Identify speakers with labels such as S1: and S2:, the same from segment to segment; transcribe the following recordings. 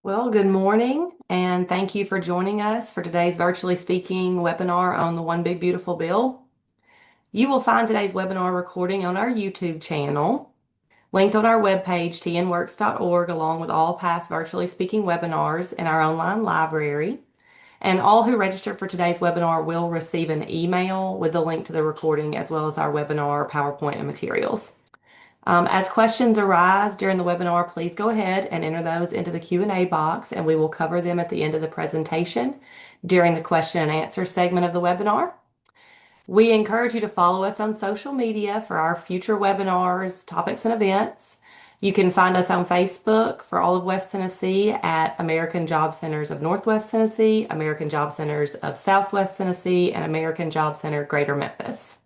S1: Well, good morning, and thank you for joining us for today's virtually speaking webinar on the One Big Beautiful Bill. You will find today's webinar recording on our YouTube channel, linked on our webpage, tnworks.org, along with all past virtually speaking webinars in our online library. And all who registered for today's webinar will receive an email with the link to the recording as well as our webinar PowerPoint and materials. As questions arise during the webinar, please go ahead and enter those into the Q&A box, and we will cover them at the end of the presentation during the question and answer segment of the webinar. We encourage you to follow us on social media for our future webinars, topics, and events. You can find us on Facebook for all of West Tennessee at American Job Centers of Northwest Tennessee, American Job Centers of Southwest Tennessee, and American Job Center Greater Memphis.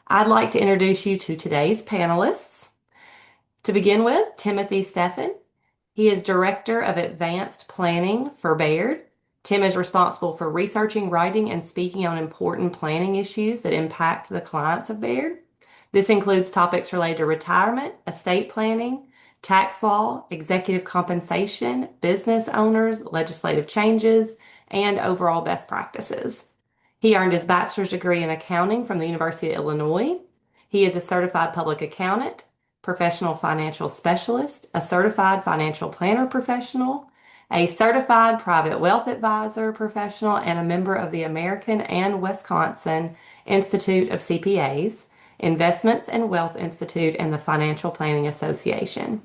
S1: I'd like to introduce you to today's panelists. To begin with, Timothy Steffen. He is Director of Advanced Planning for Baird. Tim is responsible for researching, writing, and speaking on important planning issues that impact the clients of Baird. This includes topics related to retirement, estate planning, tax law, executive compensation, business owners, legislative changes, and overall best practices. He earned his bachelor's degree in accounting from the University of Illinois. He is a certified public accountant, professional financial specialist, a certified financial planner professional, a certified private wealth advisor professional, and a member of the American and Wisconsin Institute of CPAs, Investments and Wealth Institute, and the Financial Planning Association.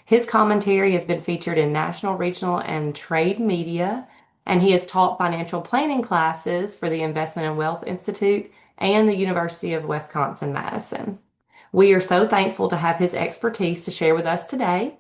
S1: His commentary has been featured in national, regional, and trade media, and he has taught financial planning classes for the Investment and Wealth Institute and the University of Wisconsin-Madison. We are so thankful to have his expertise to share with us today.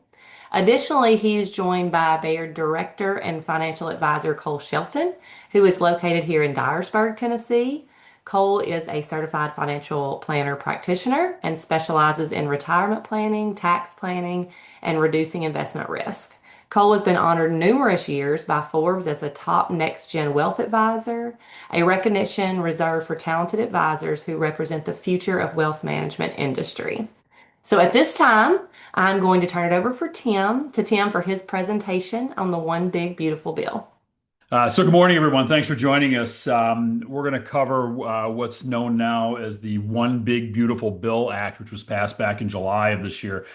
S1: Additionally, he is joined by Baird Director and Financial Advisor Cole Shelton, who is located here in Dyersburg, Tennessee. Cole is a certified financial planner practitioner and specializes in retirement planning, tax planning, and reducing investment risk. Cole has been honored numerous years by Forbes as a top next-gen wealth advisor, a recognition reserved for talented advisors who represent the future of wealth management industry. So at this time, I'm going to turn it over to Tim for his presentation on the One Big Beautiful Bill.
S2: Good morning, everyone. Thanks for joining us. We're going to cover what's known now as the One Big Beautiful Bill Act, which was passed back in July of this year.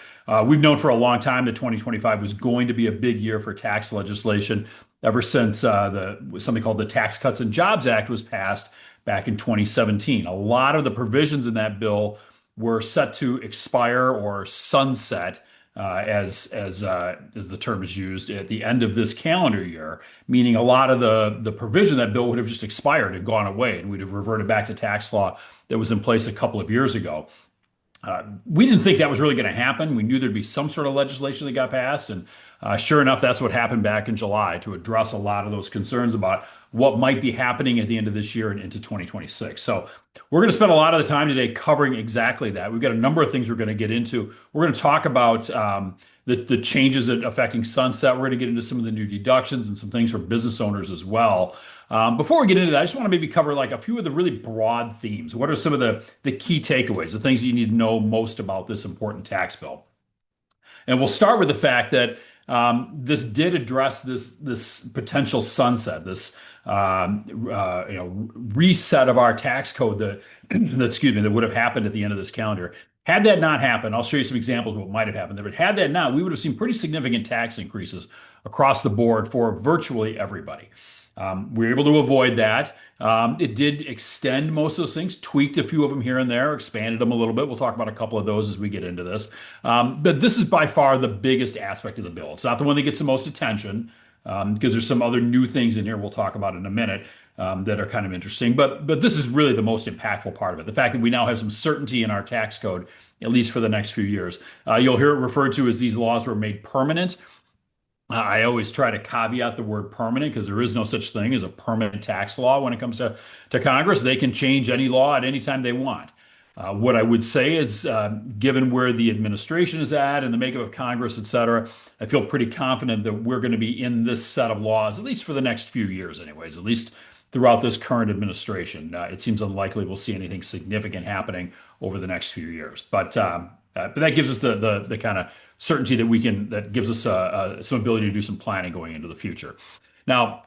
S2: We've known for a long time that 2025 was going to be a big year for tax legislation ever since something called the Tax Cuts and Jobs Act was passed back in 2017. A lot of the provisions in that bill were set to expire or sunset as the term is used at the end of this calendar year, meaning a lot of the provision of that bill would have just expired and gone away, and we'd have reverted back to tax law that was in place a couple of years ago. We didn't think that was really going to happen. We knew there'd be some sort of legislation that got passed, and sure enough, that's what happened back in July to address a lot of those concerns about what might be happening at the end of this year and into 2026. So we're going to spend a lot of the time today covering exactly that. We've got a number of things we're going to get into. We're going to talk about the changes that affecting sunset. We're going to get into some of the new deductions and some things for business owners as well. Before we get into that, I just want to maybe cover like a few of the really broad themes. What are some of the key takeaways, the things you need to know most about this important tax bill? And we'll start with the fact that this did address this potential sunset, this reset of our tax code that would have happened at the end of this calendar. Had that not happened, I'll show you some examples of what might have happened there. But had that not, we would have seen pretty significant tax increases across the board for virtually everybody. We were able to avoid that. It did extend most of those things, tweaked a few of them here and there, expanded them a little bit. We'll talk about a couple of those as we get into this. But this is by far the biggest aspect of the bill. It's not the one that gets the most attention because there's some other new things in here we'll talk about in a minute that are kind of interesting. But this is really the most impactful part of it. The fact that we now have some certainty in our tax code, at least for the next few years. You'll hear it referred to as these laws were made permanent. I always try to caveat the word permanent because there is no such thing as a permanent tax law when it comes to Congress. They can change any law at any time they want. What I would say is, given where the administration is at and the makeup of Congress, et cetera, I feel pretty confident that we're going to be in this set of laws, at least for the next few years anyways, at least throughout this current administration. It seems unlikely we'll see anything significant happening over the next few years. But But that gives us the kind of certainty that gives us some ability to do some planning going into the future. Now,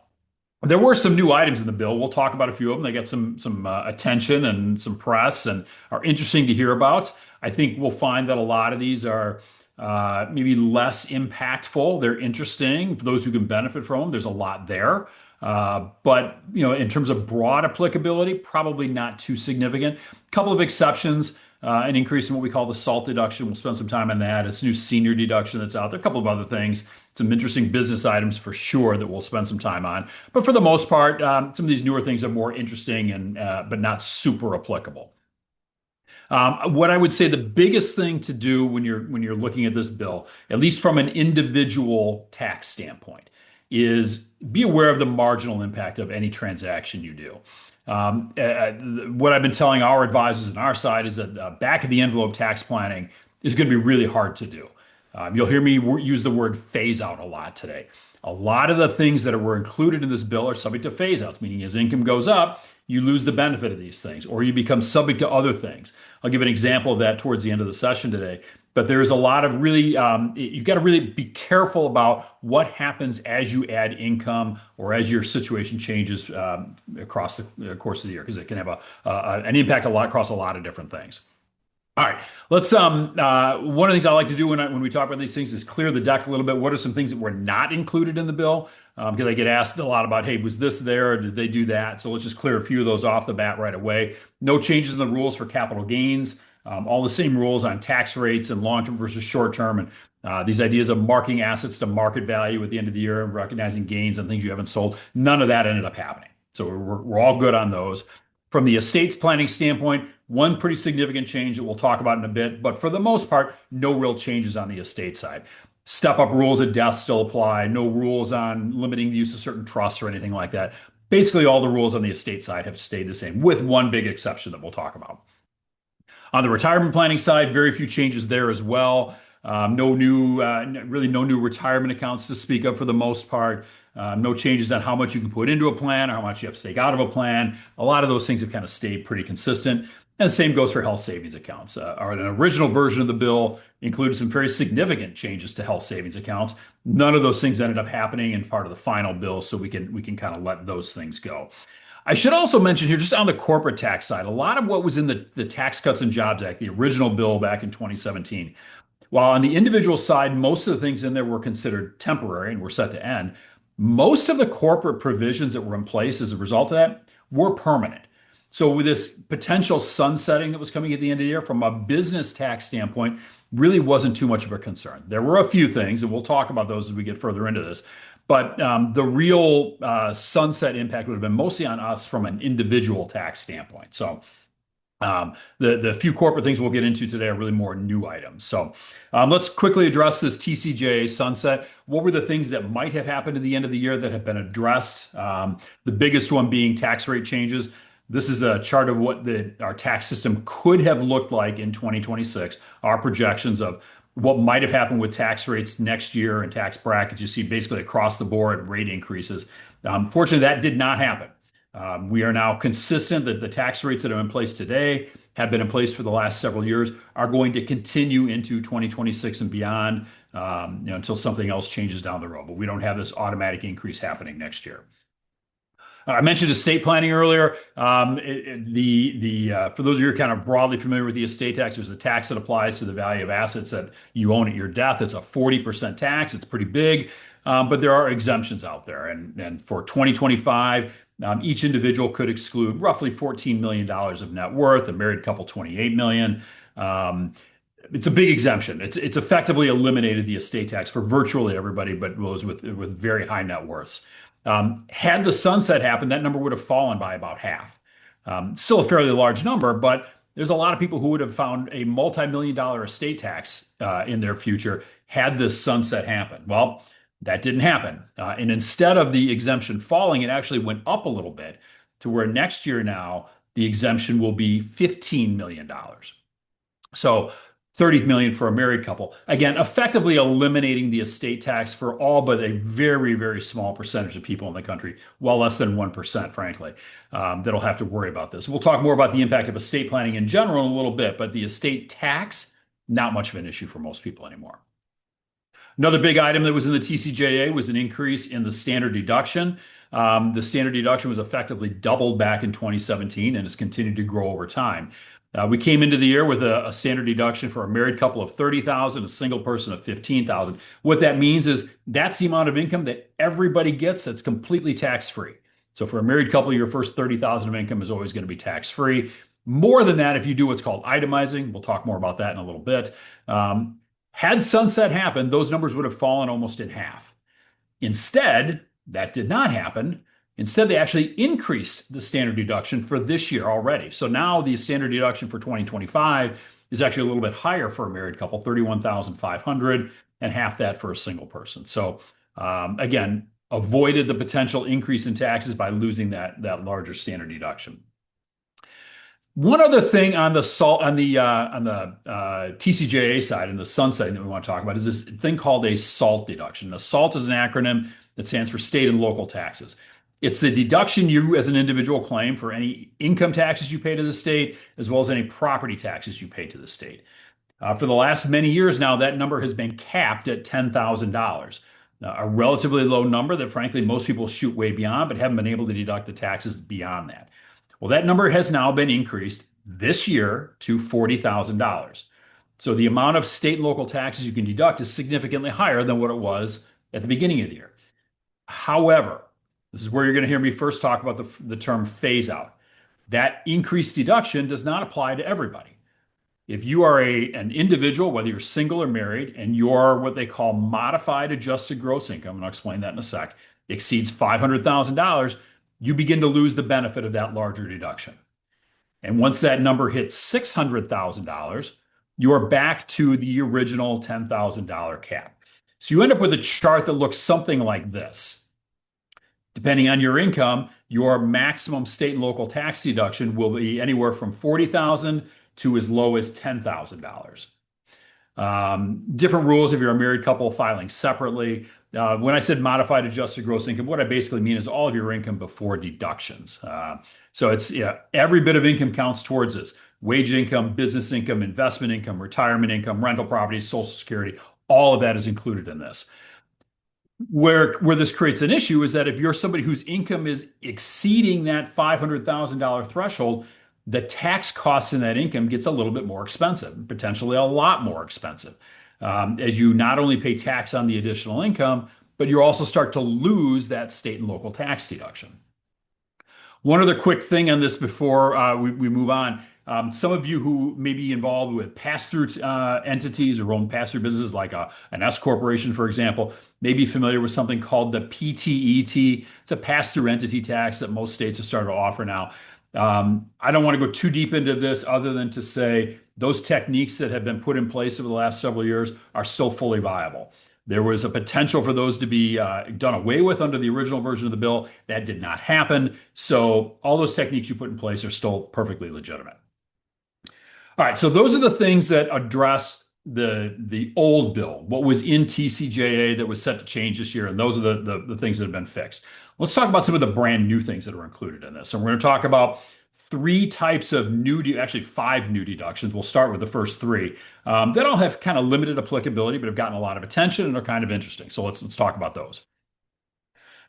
S2: there were some new items in the bill. We'll talk about a few of them. They got some attention and some press and are interesting to hear about. I think we'll find that a lot of these are maybe less impactful. They're interesting for those who can benefit from them. There's a lot there. But in terms of broad applicability, probably not too significant. A couple of exceptions. An increase in what we call the SALT deduction. We'll spend some time on that. It's a new senior deduction that's out there. A couple of other things, some interesting business items for sure that we'll spend some time on. But for the most part, some of these newer things are more interesting and but not super applicable. What I would say the biggest thing to do when you're looking at this bill, at least from an individual tax standpoint, is be aware of the marginal impact of any transaction you do. What I've been telling our advisors on our side is that back of the envelope tax planning is going to be really hard to do. You'll hear me use the word phase out a lot today. A lot of the things that were included in this bill are subject to phase outs, meaning as income goes up, you lose the benefit of these things, or you become subject to other things. I'll give an example of that towards the end of the session today. But there's a lot of really, you've got to really be careful about what happens as you add income or as your situation changes across the course of the year, because it can have an impact across a lot of different things. All right, let's. One of the things I like to do when we talk about these things is clear the deck a little bit. What are some things that were not included in the bill? Because I get asked a lot about, hey, was this there? Or did they do that? So let's just clear a few of those off the bat right away. No changes in the rules for capital gains. All the same rules on tax rates and long-term versus short-term, and these ideas of marking assets to market value at the end of the year and recognizing gains on things you haven't sold. None of that ended up happening. So we're all good on those. From the estates planning standpoint, one pretty significant change that we'll talk about in a bit, but for the most part, no real changes on the estate side. Step-up rules at death still apply. No rules on limiting the use of certain trusts or anything like that. Basically, all the rules on the estate side have stayed the same, with one big exception that we'll talk about. On the retirement planning side, very few changes there as well. Really no new retirement accounts to speak of for the most part. No changes on how much you can put into a plan or how much you have to take out of a plan. A lot of those things have kind of stayed pretty consistent. And the same goes for health savings accounts. An original version of the bill included some very significant changes to health savings accounts. None of those things ended up happening in part of the final bill, so we can kind of let those things go. I should also mention here, just on the corporate tax side, a lot of what was in the Tax Cuts and Jobs Act, the original bill back in 2017, while on the individual side, most of the things in there were considered temporary and were set to end, most of the corporate provisions that were in place as a result of that were permanent. So with this potential sunsetting that was coming at the end of the year, from a business tax standpoint, really wasn't too much of a concern. There were a few things, and we'll talk about those as we get further into this. But the real sunset impact would have been mostly on us from an individual tax standpoint. So the few corporate things we'll get into today are really more new items. So let's quickly address this TCJA sunset. What were the things that might have happened at the end of the year that have been addressed? The biggest one being tax rate changes. This is a chart of what our tax system could have looked like in 2026, our projections of what might have happened with tax rates next year and tax brackets. You see basically across the board rate increases. Fortunately, that did not happen. We are now consistent that the tax rates that are in place today have been in place for the last several years, are going to continue into 2026 and beyond, until something else changes down the road. But we don't have this automatic increase happening next year. I mentioned estate planning earlier. For those of you who are kind of broadly familiar with the estate tax, there's a tax that applies to the value of assets that you own at your death. It's a 40% tax. It's pretty big, but there are exemptions out there. And for 2025, each individual could exclude roughly $14 million of net worth. A married couple, $28 million. It's a big exemption. It's effectively eliminated the estate tax for virtually everybody, but those with very high net worths. Had the sunset happened, that number would have fallen by about half. Still a fairly large number, but there's a lot of people who would have found a multi-million-dollar estate tax in their future had this sunset happened. Well, that didn't happen. And instead of the exemption falling, it actually went up a little bit to where next year now the exemption will be $15 million. So $30 million for a married couple. Again, effectively eliminating the estate tax for all but a very, very small percentage of people in the country, well less than 1%, frankly, that'll have to worry about this. We'll talk more about the impact of estate planning in general in a little bit, but the estate tax not much of an issue for most people anymore. Another big item that was in the TCJA was an increase in the standard deduction. The standard deduction was effectively doubled back in 2017 and has continued to grow over time. We came into the year with a standard deduction for a married couple of 30,000, a single person of 15,000. What that means is that's the amount of income that everybody gets that's completely tax-free. So for a married couple, your first 30,000 of income is always going to be tax-free. More than that, if you do what's called itemizing, we'll talk more about that in a little bit. Had sunset happened, those numbers would have fallen almost in half. Instead, that did not happen. Instead, they actually increased the standard deduction for this year already. So now the standard deduction for 2025 is actually a little bit higher for a married couple, 31,500, and half that for a single person. So again, avoided the potential increase in taxes by losing that larger standard deduction. One other thing on the TCJA side and the sunsetting that we want to talk about is this thing called a SALT deduction. A SALT is an acronym that stands for state and local taxes. It's the deduction you as an individual claim for any income taxes you pay to the state, as well as any property taxes you pay to the state. For the last many years now, that number has been capped at $10,000. A relatively low number that frankly most people shoot way beyond, but haven't been able to deduct the taxes beyond that. Well, that number has now been increased this year to $40,000. So the amount of state and local taxes you can deduct is significantly higher than what it was at the beginning of the year. However, this is where you're going to hear me first talk about the term phase out. That increased deduction does not apply to everybody. If you are an individual, whether you're single or married, and your what they call modified adjusted gross income, and I'll explain that in a sec, exceeds $500,000, you begin to lose the benefit of that larger deduction. And once that number hits $600,000, you're back to the original $10,000 cap. So you end up with a chart that looks something like this. Depending on your income, your maximum state and local tax deduction will be anywhere from $40,000 to as low as $10,000. Different rules if you're a married couple filing separately. When I said modified adjusted gross income, what I basically mean is all of your income before deductions. So it's every bit of income counts towards this. Wage income, business income, investment income, retirement income, rental properties, Social Security, all of that is included in this. Where this creates an issue is that if you're somebody whose income is exceeding that $500,000 threshold, the tax cost in that income gets a little bit more expensive, potentially a lot more expensive, as you not only pay tax on the additional income, but you also start to lose that state and local tax deduction. One other quick thing on this before we move on. Some of you who may be involved with pass-through entities or own pass-through businesses like an S corporation, for example, may be familiar with something called the PTET. It's a pass-through entity tax that most states have started to offer now. I don't want to go too deep into this other than to say those techniques that have been put in place over the last several years are still fully viable. There was a potential for those to be done away with under the original version of the bill. That did not happen. So all those techniques you put in place are still perfectly legitimate. All right, so those are the things that address the old bill, what was in TCJA that was set to change this year, and those are the things that have been fixed. Let's talk about some of the brand new things that are included in this. And we're going to talk about three types of actually five new deductions. We'll start with the first three that all have kind of limited applicability, but have gotten a lot of attention and are kind of interesting. So let's talk about those.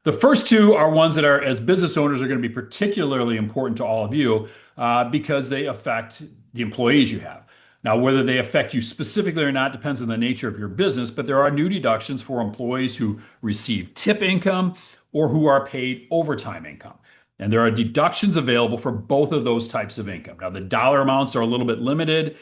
S2: The first two are ones that are, as business owners, are going to be particularly important to all of you because they affect the employees you have. Now, whether they affect you specifically or not depends on the nature of your business, but there are new deductions for employees who receive tip income or who are paid overtime income. And there are deductions available for both of those types of income. Now, the dollar amounts are a little bit limited.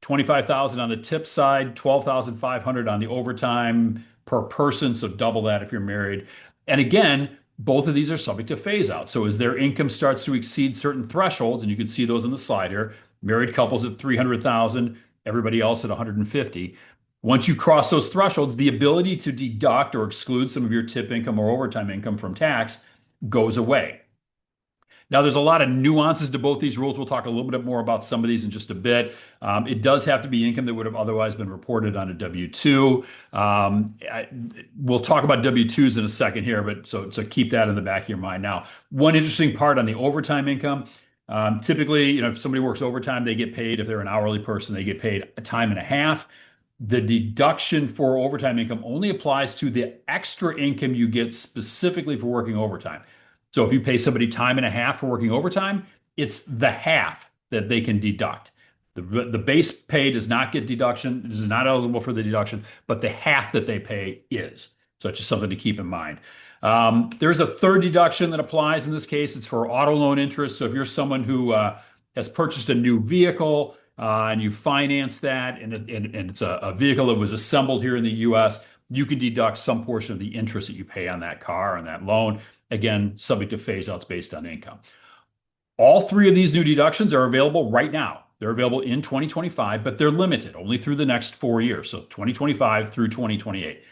S2: $25,000 on the tip side, $12,500 on the overtime per person, so double that if you're married. And again, both of these are subject to phase out. So as their income starts to exceed certain thresholds, and you can see those on the slide here, married couples at $300,000, everybody else at $150,000. Once you cross those thresholds, the ability to deduct or exclude some of your tip income or overtime income from tax goes away. Now, there's a lot of nuances to both these rules. We'll talk a little bit more about some of these in just a bit. It does have to be income that would have otherwise been reported on a W-2. We'll talk about W-2s in a second here, but so keep that in the back of your mind. Now, one interesting part on the overtime income, Typically, if somebody works overtime, they get paid. If they're an hourly person, they get paid a time and a half. The deduction for overtime income only applies to the extra income you get specifically for working overtime. So if you pay somebody time and a half for working overtime, it's the half that they can deduct. The base pay does not get deduction. This is not eligible for the deduction, but the half that they pay is. So it's just something to keep in mind. There's a third deduction that applies in this case. It's for auto loan interest. So if you're someone who has purchased a new vehicle and you finance that, and it's a vehicle that was assembled here in the U.S., you can deduct some portion of the interest that you pay on that car and that loan. Again, subject to phase outs based on income. All three of these new deductions are available right now. They're available in 2025, but they're limited only through the next 4 years. So 2025 through 2028.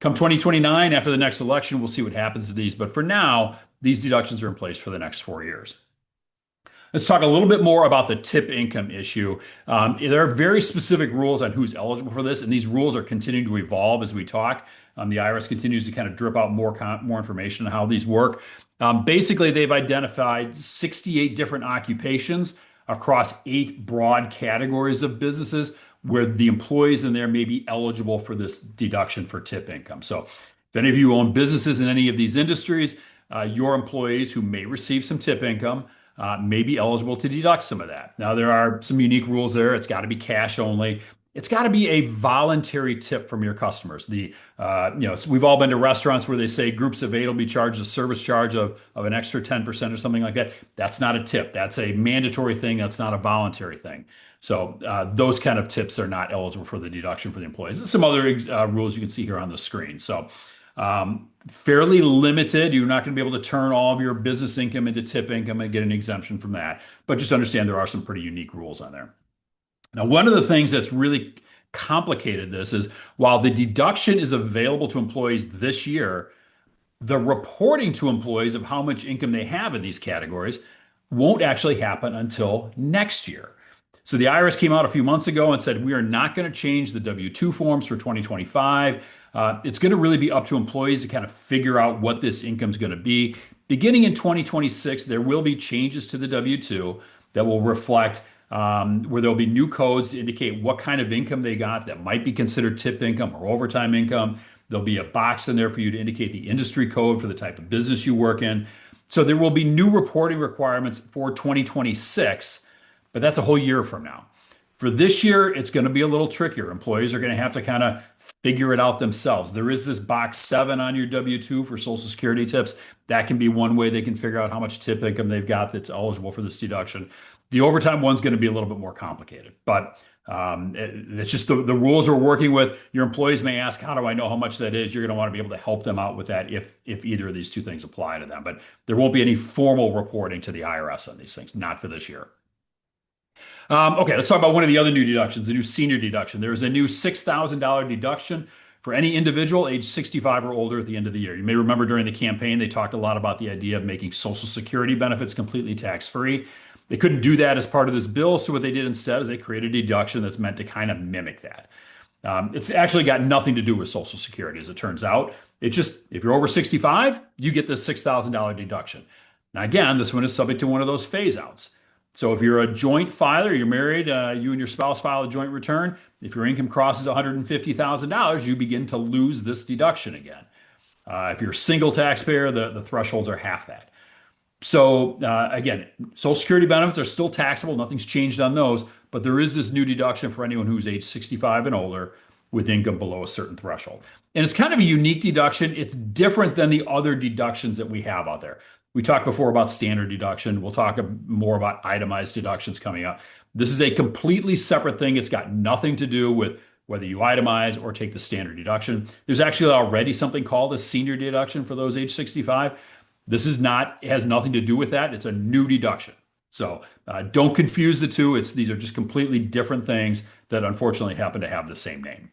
S2: Come 2029, after the next election, we'll see what happens to these. But for now, these deductions are in place for the next 4 years. Let's talk a little bit more about the tip income issue. There are very specific rules on who's eligible for this, and these rules are continuing to evolve as we talk. The IRS continues to kind of drip out more information on how these work. Basically, they've identified 68 different occupations across 8 broad categories of businesses where the employees in there may be eligible for this deduction for tip income. So if any of you own businesses in any of these industries, your employees who may receive some tip income may be eligible to deduct some of that. Now, there are some unique rules there. It's got to be cash only. It's got to be a voluntary tip from your customers. We've all been to restaurants where they say groups of 8 will be charged a service charge of an extra 10% or something like that. That's not a tip. That's a mandatory thing. That's not a voluntary thing. So those kind of tips are not eligible for the deduction for the employees. There's some other rules you can see here on the screen. So fairly limited. You're not going to be able to turn all of your business income into tip income and get an exemption from that. But just understand there are some pretty unique rules on there. Now, one of the things that's really complicated this is while the deduction is available to employees this year, the reporting to employees of how much income they have in these categories won't actually happen until next year. So the IRS came out a few months ago and said, we are not going to change the W-2 forms for 2025. It's going to really be up to employees to kind of figure out what this income is going to be. Beginning in 2026, there will be changes to the W-2 that will reflect where there'll be new codes to indicate what kind of income they got that might be considered tip income or overtime income. There'll be a box in there for you to indicate the industry code for the type of business you work in. So there will be new reporting requirements for 2026, but that's a whole year from now. For this year, it's going to be a little trickier. Employees are going to have to kind of figure it out themselves. There is this box 7 on your W-2 for Social Security tips. That can be one way they can figure out how much tip income they've got that's eligible for this deduction. The overtime one's going to be a little bit more complicated, but it's just the rules we're working with. Your employees may ask, how do I know how much that is? You're going to want to be able to help them out with that if either of these two things apply to them. But there won't be any formal reporting to the IRS on these things, not for this year. Okay, let's talk about one of the other new deductions, the new senior deduction. There is a new $6,000 deduction for any individual age 65 or older at the end of the year. You may remember during the campaign, they talked a lot about the idea of making Social Security benefits completely tax-free. They couldn't do that as part of this bill, so what they did instead is they created a deduction that's meant to kind of mimic that. It's actually got nothing to do with Social Security, as it turns out. It's just, if you're over 65, you get this $6,000 deduction. Now, again, this one is subject to one of those phase-outs. So if you're a joint filer, you're married, you and your spouse file a joint return, if your income crosses $150,000, you begin to lose this deduction again. If you're a single taxpayer, the thresholds are half that. So again, Social Security benefits are still taxable. Nothing's changed on those, but there is this new deduction for anyone who's age 65 and older with income below a certain threshold. And it's kind of a unique deduction. It's different than the other deductions that we have out there. We talked before about standard deduction. We'll talk more about itemized deductions coming up. This is a completely separate thing. It's got nothing to do with whether you itemize or take the standard deduction. There's actually already something called a senior deduction for those age 65. This is not, it has nothing to do with that. It's a new deduction. So don't confuse the two. These are just completely different things that unfortunately happen to have the same name.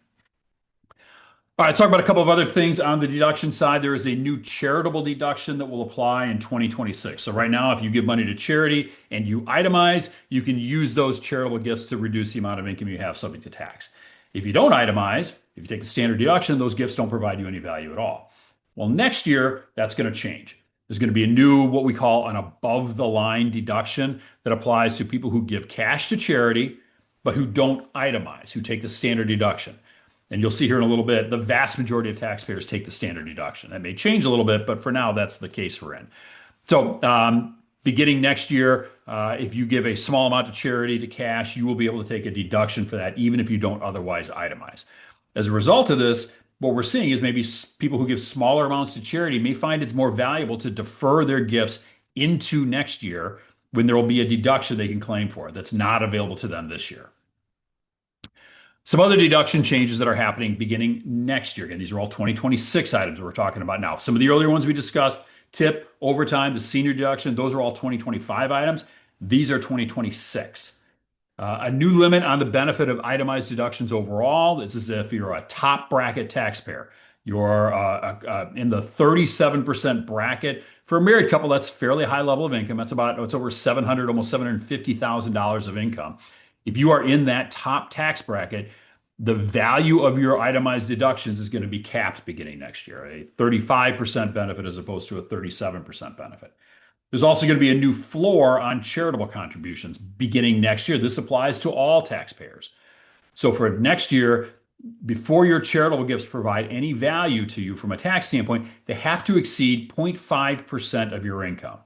S2: All right, let's talk about a couple of other things on the deduction side. There is a new charitable deduction that will apply in 2026. So right now, if you give money to charity and you itemize, you can use those charitable gifts to reduce the amount of income you have subject to tax. If you don't itemize, if you take the standard deduction, those gifts don't provide you any value at all. Well, next year, that's going to change. There's going to be a new, what we call an above the line deduction that applies to people who give cash to charity, but who don't itemize, who take the standard deduction. And you'll see here in a little bit, the vast majority of taxpayers take the standard deduction. That may change a little bit, but for now, that's the case we're in. So, beginning next year, if you give a small amount to charity to cash, you will be able to take a deduction for that, even if you don't otherwise itemize. As a result of this, what we're seeing is maybe people who give smaller amounts to charity may find it's more valuable to defer their gifts into next year when there will be a deduction they can claim for that's not available to them this year. Some other deduction changes that are happening beginning next year. Again, these are all 2026 items we're talking about now. Some of the earlier ones we discussed, tip, overtime, the senior deduction, those are all 2025 items. These are 2026. A new limit on the benefit of itemized deductions overall. This is if you're a top bracket taxpayer. You're in the 37% bracket. For a married couple, that's fairly high level of income. It's over $700,000, almost $750,000 of income. If you are in that top tax bracket, the value of your itemized deductions is going to be capped beginning next year, a 35% benefit as opposed to a 37% benefit. There's also going to be a new floor on charitable contributions beginning next year. This applies to all taxpayers. So for next year, before your charitable gifts provide any value to you from a tax standpoint, they have to exceed 0.5% of your income.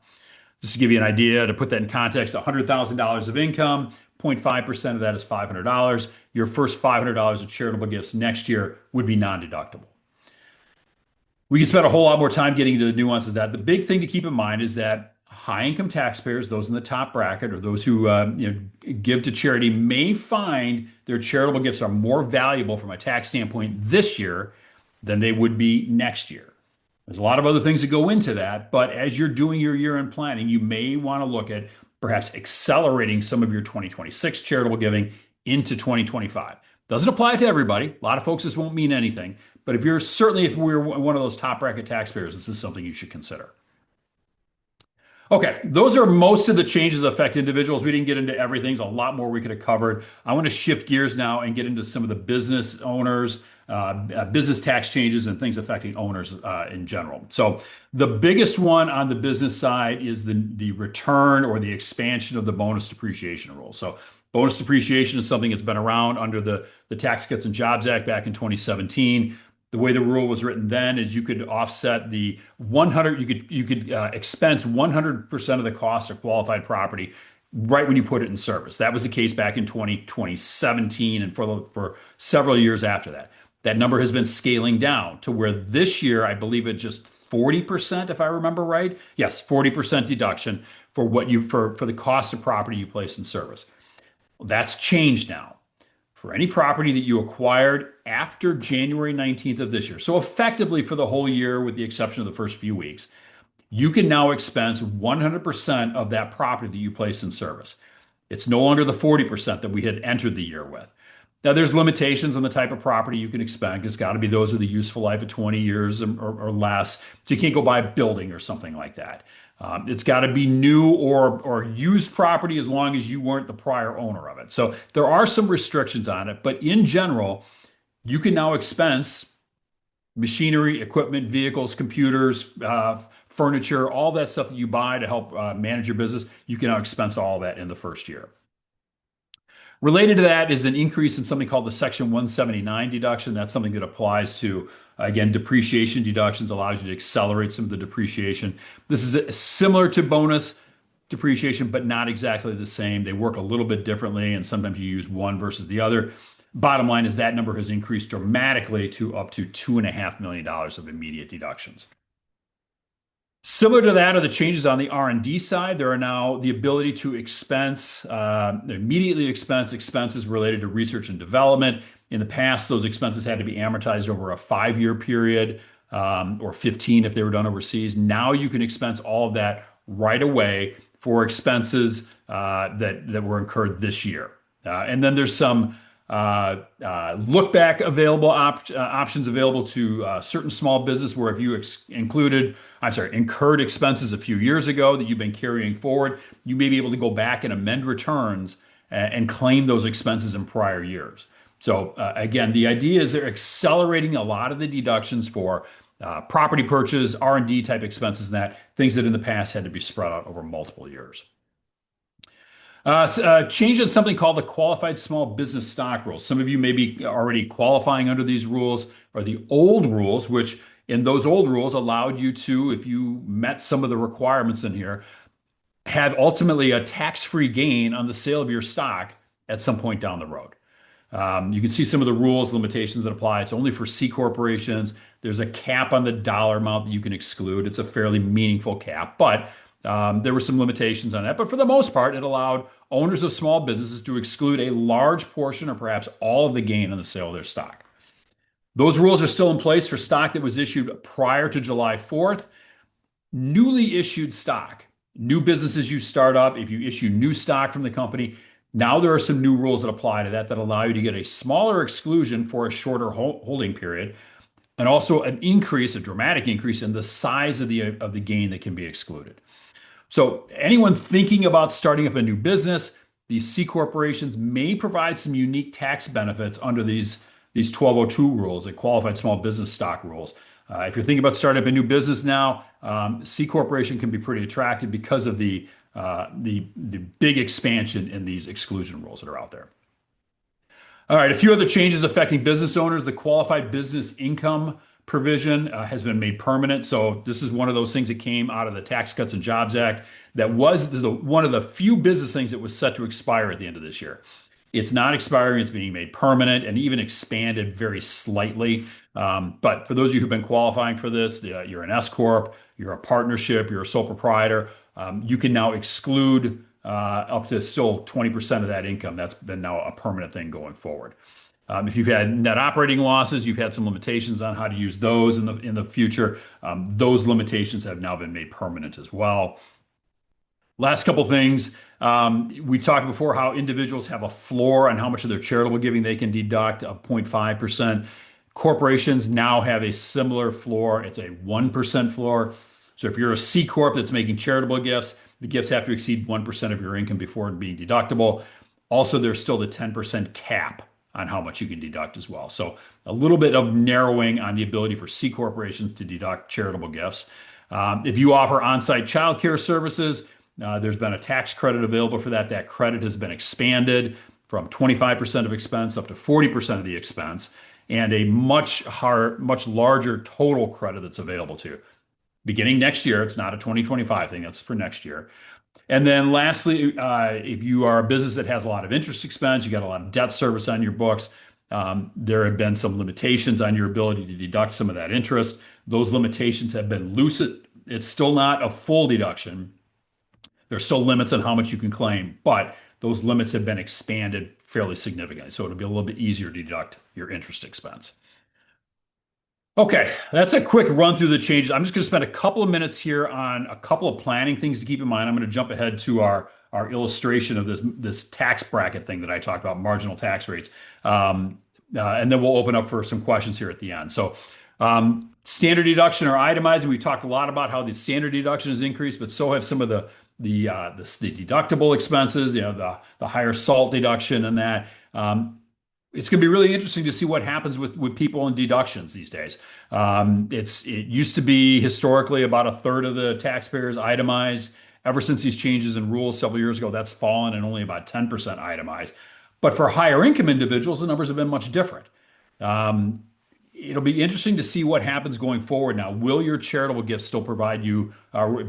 S2: Just to give you an idea, to put that in context, $100,000 of income, 0.5% of that is $500. Your first $500 of charitable gifts next year would be non-deductible. We can spend a whole lot more time getting into the nuances of that. The big thing to keep in mind is that high-income taxpayers, those in the top bracket, or those who give to charity, may find their charitable gifts are more valuable from a tax standpoint this year than they would be next year. There's a lot of other things that go into that, but as you're doing your year-end planning, you may want to look at perhaps accelerating some of your 2026 charitable giving into 2025. Doesn't apply to everybody. A lot of folks, this won't mean anything, but if we're one of those top bracket taxpayers, this is something you should consider. Okay, those are most of the changes that affect individuals. We didn't get into everything. There's a lot more we could have covered. I want to shift gears now and get into some of the business owners, business tax changes and things affecting owners in general. So the biggest one on the business side is the return or the expansion of the bonus depreciation rule. So bonus depreciation is something that's been around under the Tax Cuts and Jobs Act back in 2017. The way the rule was written then is you could offset the 100, you could expense 100% of the cost of qualified property right when you put it in service. That was the case back in 2017 and for several years after that. That number has been scaling down to where this year, I believe it's just 40%, if I remember right. Yes, 40% deduction for for the cost of property you place in service. Well, that's changed now. For any property that you acquired after January 19th of this year, so effectively for the whole year with the exception of the first few weeks, you can now expense 100% of that property that you place in service. It's no longer the 40% that we had entered the year with. Now, there's limitations on the type of property you can expect. It's got to be those with a useful life of 20 years or less. So you can't go buy a building or something like that. It's got to be new or used property as long as you weren't the prior owner of it. So there are some restrictions on it, but in general, you can now expense machinery, equipment, vehicles, computers, furniture, all that stuff that you buy to help manage your business. You can now expense all of that in the first year. Related to that is an increase in something called the Section 179 deduction. That's something that applies to, again, depreciation deductions, allows you to accelerate some of the depreciation. This is similar to bonus depreciation, but not exactly the same. They work a little bit differently, and sometimes you use one versus the other. Bottom line is that number has increased dramatically to up to $2.5 million of immediate deductions. Similar to that are the changes on the R&D side. There are now the ability to immediately expense expenses related to research and development. In the past, those expenses had to be amortized over a 5-year period or 15 if they were done overseas. Now you can expense all of that right away for expenses that were incurred this year. And then there's some look back available options available to certain small business where if you incurred expenses a few years ago that you've been carrying forward, you may be able to go back and amend returns and claim those expenses in prior years. So again, the idea is they're accelerating a lot of the deductions for property purchase, R&D type expenses, and that things that in the past had to be spread out over multiple years. Change in something called the qualified small business stock rules. Some of you may be already qualifying under these rules, or the old rules, which in those old rules allowed you to, if you met some of the requirements in here, have ultimately a tax-free gain on the sale of your stock at some point down the road. You can see some of the rules, limitations that apply. It's only for C corporations. There's a cap on the dollar amount that you can exclude. It's a fairly meaningful cap, but there were some limitations on that. But for the most part, it allowed owners of small businesses to exclude a large portion or perhaps all of the gain on the sale of their stock. Those rules are still in place for stock that was issued prior to July 4th. Newly issued stock, new businesses you start up, if you issue new stock from the company, now there are some new rules that apply to that allow you to get a smaller exclusion for a shorter holding period, and also an increase, a dramatic increase in the size of the gain that can be excluded. So anyone thinking about starting up a new business, these C corporations may provide some unique tax benefits under these 1202 rules, the qualified small business stock rules. If you're thinking about starting up a new business now, C corporation can be pretty attractive because of the big expansion in these exclusion rules that are out there. All right, a few other changes affecting business owners. The qualified business income provision has been made permanent. So this is one of those things that came out of the Tax Cuts and Jobs Act that was one of the few business things that was set to expire at the end of this year. It's not expiring, it's being made permanent and even expanded very slightly. But for those of you who've been qualifying for this, you're an S Corp, you're a partnership, you're a sole proprietor, you can now exclude up to still 20% of that income. That's been now a permanent thing going forward. If you've had net operating losses, you've had some limitations on how to use those in the future. Those limitations have now been made permanent as well. Last couple things. We talked before how individuals have a floor on how much of their charitable giving they can deduct, of 0.5%. Corporations now have a similar floor. It's a 1% floor. So if you're a C Corp that's making charitable gifts, the gifts have to exceed 1% of your income before being deductible. Also, there's still the 10% cap on how much you can deduct as well. So a little bit of narrowing on the ability for C corporations to deduct charitable gifts. If you offer on-site childcare services, there's been a tax credit available for that. That credit has been expanded from 25% of expense up to 40% of the expense, and a much larger total credit that's available to you. Beginning next year, it's not a 2025 thing, that's for next year. And then lastly, if you are a business that has a lot of interest expense, you got a lot of debt service on your books, there have been some limitations on your ability to deduct some of that interest. Those limitations have been loosened. It's still not a full deduction. There's still limits on how much you can claim, but those limits have been expanded fairly significantly. So it'll be a little bit easier to deduct your interest expense. Okay, that's a quick run through the changes. I'm just going to spend a couple of minutes here on a couple of planning things to keep in mind. I'm going to jump ahead to our illustration of this tax bracket thing that I talked about, marginal tax rates. And then we'll open up for some questions here at the end. So standard deduction or itemizing, we talked a lot about how the standard deduction has increased, but so have some of the deductible expenses, the higher SALT deduction and that. It's going to be really interesting to see what happens with people and deductions these days. It used to be historically about a third of the taxpayers itemized. Ever since these changes in rules several years ago, that's fallen and only about 10% itemized. But for higher income individuals, the numbers have been much different. It'll be interesting to see what happens going forward now. Will your charitable gifts still provide you,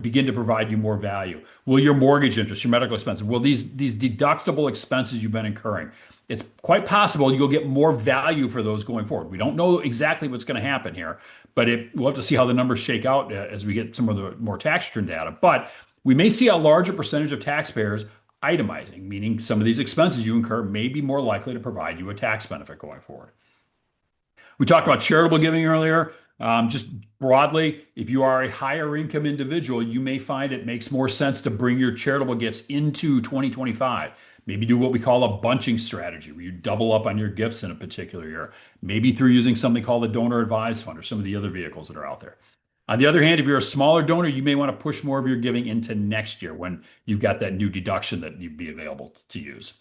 S2: begin to provide you more value? Will your mortgage interest, your medical expenses, will these deductible expenses you've been incurring, it's quite possible you'll get more value for those going forward. We don't know exactly what's going to happen here, but we'll have to see how the numbers shake out as we get some of the more tax return data. But we may see a larger percentage of taxpayers itemizing, meaning some of these expenses you incur may be more likely to provide you a tax benefit going forward. We talked about charitable giving earlier. Just broadly, if you are a higher income individual, you may find it makes more sense to bring your charitable gifts into 2025. Maybe do what we call a bunching strategy, where you double up on your gifts in a particular year, maybe through using something called a donor advised fund or some of the other vehicles that are out there. On the other hand, if you're a smaller donor, you may want to push more of your giving into next year when you've got that new deduction that you'd be available to use.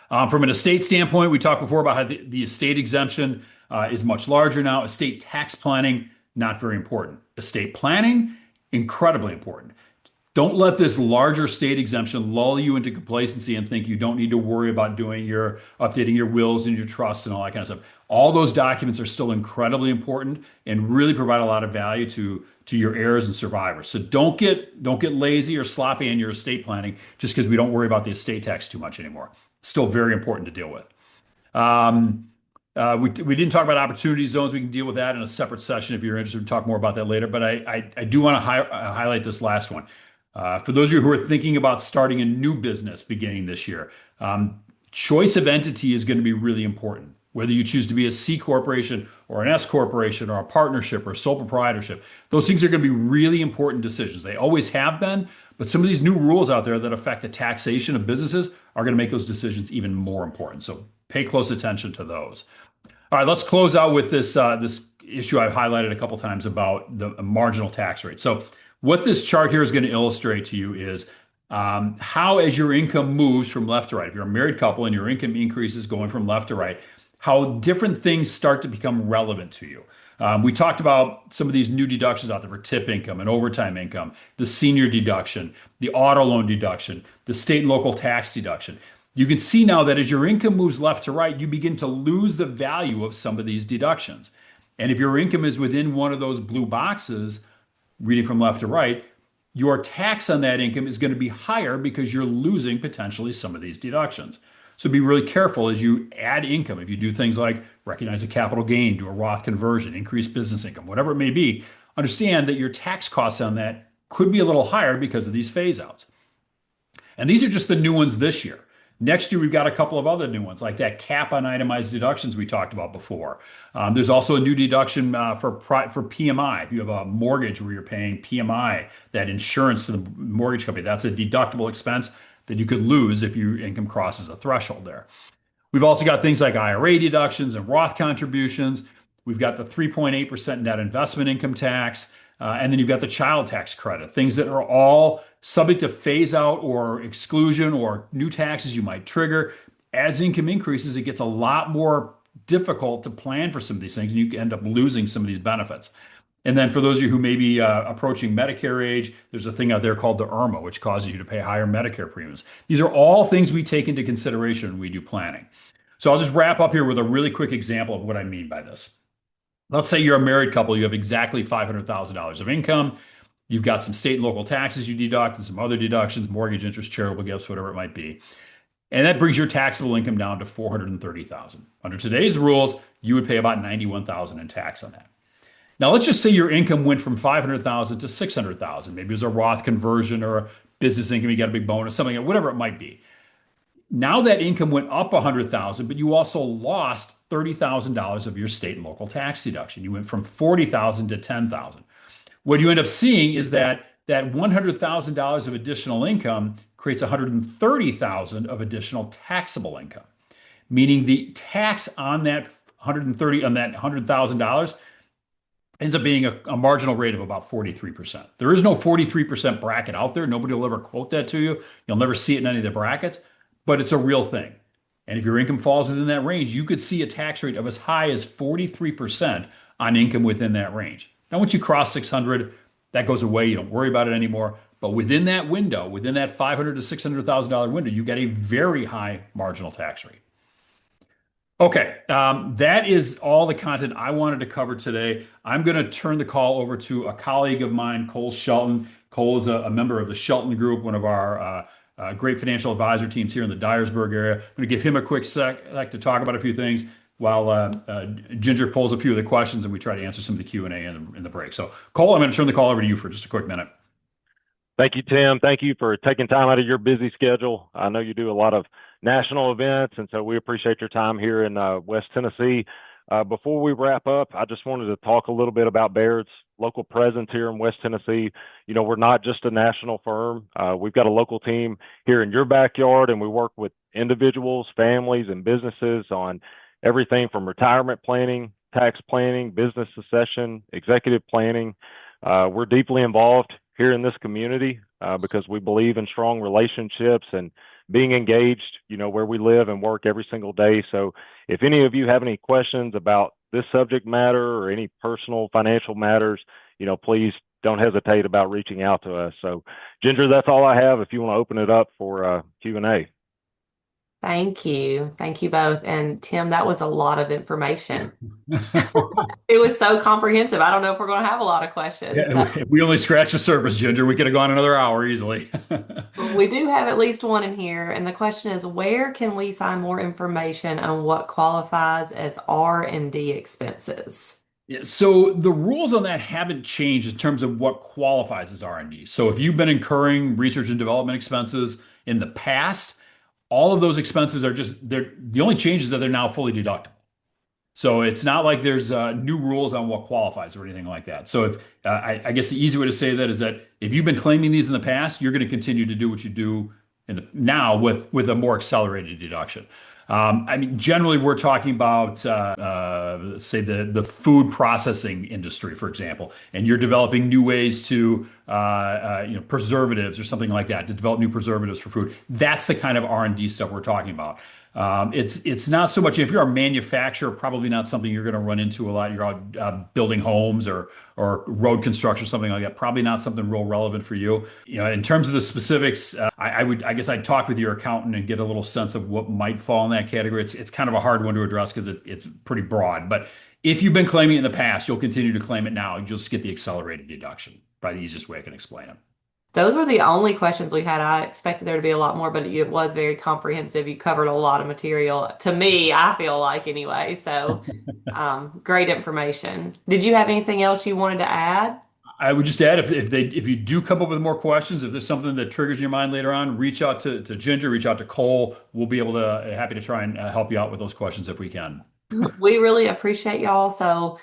S2: From an estate standpoint, we talked before about how the estate exemption is much larger now. Estate tax planning not very important. Estate planning, incredibly important. Don't let this larger state exemption lull you into complacency and think you don't need to worry about doing your updating your wills and your trust and all that kind of stuff. All those documents are still incredibly important and really provide a lot of value to your heirs and survivors. So don't get lazy or sloppy in your estate planning just because we don't worry about the estate tax too much anymore. Still very important to deal with. Um, we didn't talk about opportunity zones. We can deal with that in a separate session if you're interested. We talk more about that later. But I do want to highlight this last one. For those of you who are thinking about starting a new business beginning this year, choice of entity is going to be really important. Whether you choose to be a C corporation or an S corporation or a partnership or sole proprietorship, those things are going to be really important decisions. They always have been, but some of these new rules out there that affect the taxation of businesses are going to make those decisions even more important. So pay close attention to those. All right, let's close out with this issue I've highlighted a couple times about the marginal tax rate. So what this chart here is going to illustrate to you is how, as your income moves from left to right, if you're a married couple and your income increases going from left to right, how different things start to become relevant to you. We talked about some of these new deductions out there for tip income and overtime income, the senior deduction, the auto loan deduction, the state and local tax deduction. You can see now that as your income moves left to right, you begin to lose the value of some of these deductions. And if your income is within one of those blue boxes, reading from left to right, your tax on that income is going to be higher because you're losing potentially some of these deductions. So be really careful as you add income. If you do things like recognize a capital gain, do a Roth conversion, increase business income, whatever it may be, understand that your tax costs on that could be a little higher because of these phase outs. And these are just the new ones this year. Next year, we've got a couple of other new ones, like that cap on itemized deductions we talked about before. There's also a new deduction for PMI. If you have a mortgage where you're paying PMI, that insurance to the mortgage company, that's a deductible expense that you could lose if your income crosses a threshold there. We've also got things like IRA deductions and Roth contributions. We've got the 3.8% net investment income tax. And then you've got the child tax credit, things that are all subject to phase out or exclusion or new taxes you might trigger. As income increases, it gets a lot more difficult to plan for some of these things, and you end up losing some of these benefits. And then for those of you who may be approaching Medicare age, there's a thing out there called the IRMA, which causes you to pay higher Medicare premiums. These are all things we take into consideration when we do planning. So I'll just wrap up here with a really quick example of what I mean by this. Let's say you're a married couple, you have exactly $500,000 of income. You've got some state and local taxes you deduct and some other deductions, mortgage interest, charitable gifts, whatever it might be. And that brings your taxable income down to $430,000. Under today's rules, you would pay about $91,000 in tax on that. Now, let's just say your income went from $500,000 to $600,000. Maybe it was a Roth conversion or a business income, you got a big bonus, something, whatever it might be. Now that income went up $100,000, but you also lost $30,000 of your state and local tax deduction. You went from $40,000 to $10,000. What you end up seeing is that $100,000 of additional income creates $130,000 of additional taxable income, meaning the tax on that $100,000 ends up being a marginal rate of about 43%. There is no 43% bracket out there. Nobody will ever quote that to you. You'll never see it in any of the brackets, but it's a real thing. And if your income falls within that range, you could see a tax rate of as high as 43% on income within that range. Now, once you cross 600, that goes away. You don't worry about it anymore. But within that window, within that $500,000 to $600,000 window, you get a very high marginal tax rate. Okay, that is all the content I wanted to cover today. I'm going to turn the call over to a colleague of mine, Cole Shelton. Cole is a member of the Shelton Group, one of our great financial advisor teams here in the Dyersburg area. I'm going to give him a quick sec to talk about a few things while Ginger pulls a few of the questions and we try to answer some of the Q&A in the break. So, Cole, I'm going to turn the call over to you for just a quick minute.
S3: Thank you, Tim. Thank you for taking time out of your busy schedule. I know you do a lot of national events, and so we appreciate your time here in West Tennessee. Before we wrap up, I just wanted to talk a little bit about Baird's local presence here in West Tennessee. You know, we're not just a national firm. We've got a local team here in your backyard, and we work with individuals, families, and businesses on everything from retirement planning, tax planning, business succession, executive planning. We're deeply involved here in this community because we believe in strong relationships and being engaged, you know, where we live and work every single day. So if any of you have any questions about this subject matter or any personal financial matters, please don't hesitate about reaching out to us. So, Ginger, that's all I have. If you want to open it up for Q&A.
S1: Thank you. Thank you both. And Tim, that was a lot of information. It was so comprehensive. I don't know if we're going to have a lot of questions.
S2: Yeah, we only scratched the surface, Ginger. We could have gone another hour easily.
S1: We do have at least one in here, and the question is, where can we find more information on what qualifies as R&D expenses?
S2: Yeah, so the rules on that haven't changed in terms of what qualifies as R&D. So if you've been incurring research and development expenses in the past, all of those expenses are the only change is that they're now fully deductible. So it's not like there's new rules on what qualifies or anything like that. So if I guess the easy way to say that is that if you've been claiming these in the past, you're going to continue to do what you do now with a more accelerated deduction. I mean, generally, we're talking about, say, the food processing industry, for example, and you're developing new ways to, preservatives or something like that, to develop new preservatives for food. That's the kind of R&D stuff we're talking about. It's not so much if you're a manufacturer, probably not something you're going to run into a lot. You're out building homes or road construction, something like that. Probably not something real relevant for you. In terms of the specifics, I guess I'd talk with your accountant and get a little sense of what might fall in that category. It's kind of a hard one to address because it's pretty broad. But if you've been claiming it in the past, you'll continue to claim it now. You'll just get the accelerated deduction. Probably the easiest way I can explain it.
S1: Those were the only questions we had. I expected there to be a lot more, but it was very comprehensive. You covered a lot of material to me, I feel like anyway. So, great information. Did you have anything else you wanted to add?
S2: I would just add if you do come up with more questions, if there's something that triggers in your mind later on, reach out to Ginger, reach out to Cole. We'll be able to happy to try and help you out with those questions if we can.
S1: We really appreciate y'all. So,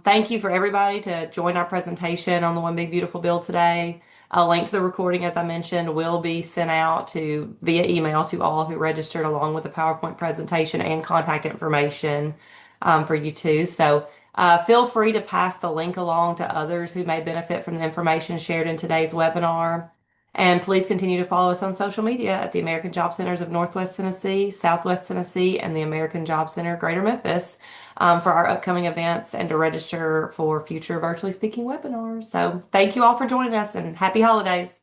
S1: thank you for everybody to join our presentation on the One Big Beautiful Bill today. A link to the recording, as I mentioned, will be sent out via email to all who registered, along with the PowerPoint presentation and contact information for you too. So feel free to pass the link along to others who may benefit from the information shared in today's webinar. And please continue to follow us on social media at the American Job Centers of Northwest Tennessee, Southwest Tennessee, and the American Job Center, Greater Memphis, for our upcoming events and to register for future virtually speaking webinars. So thank you all for joining us and happy holidays.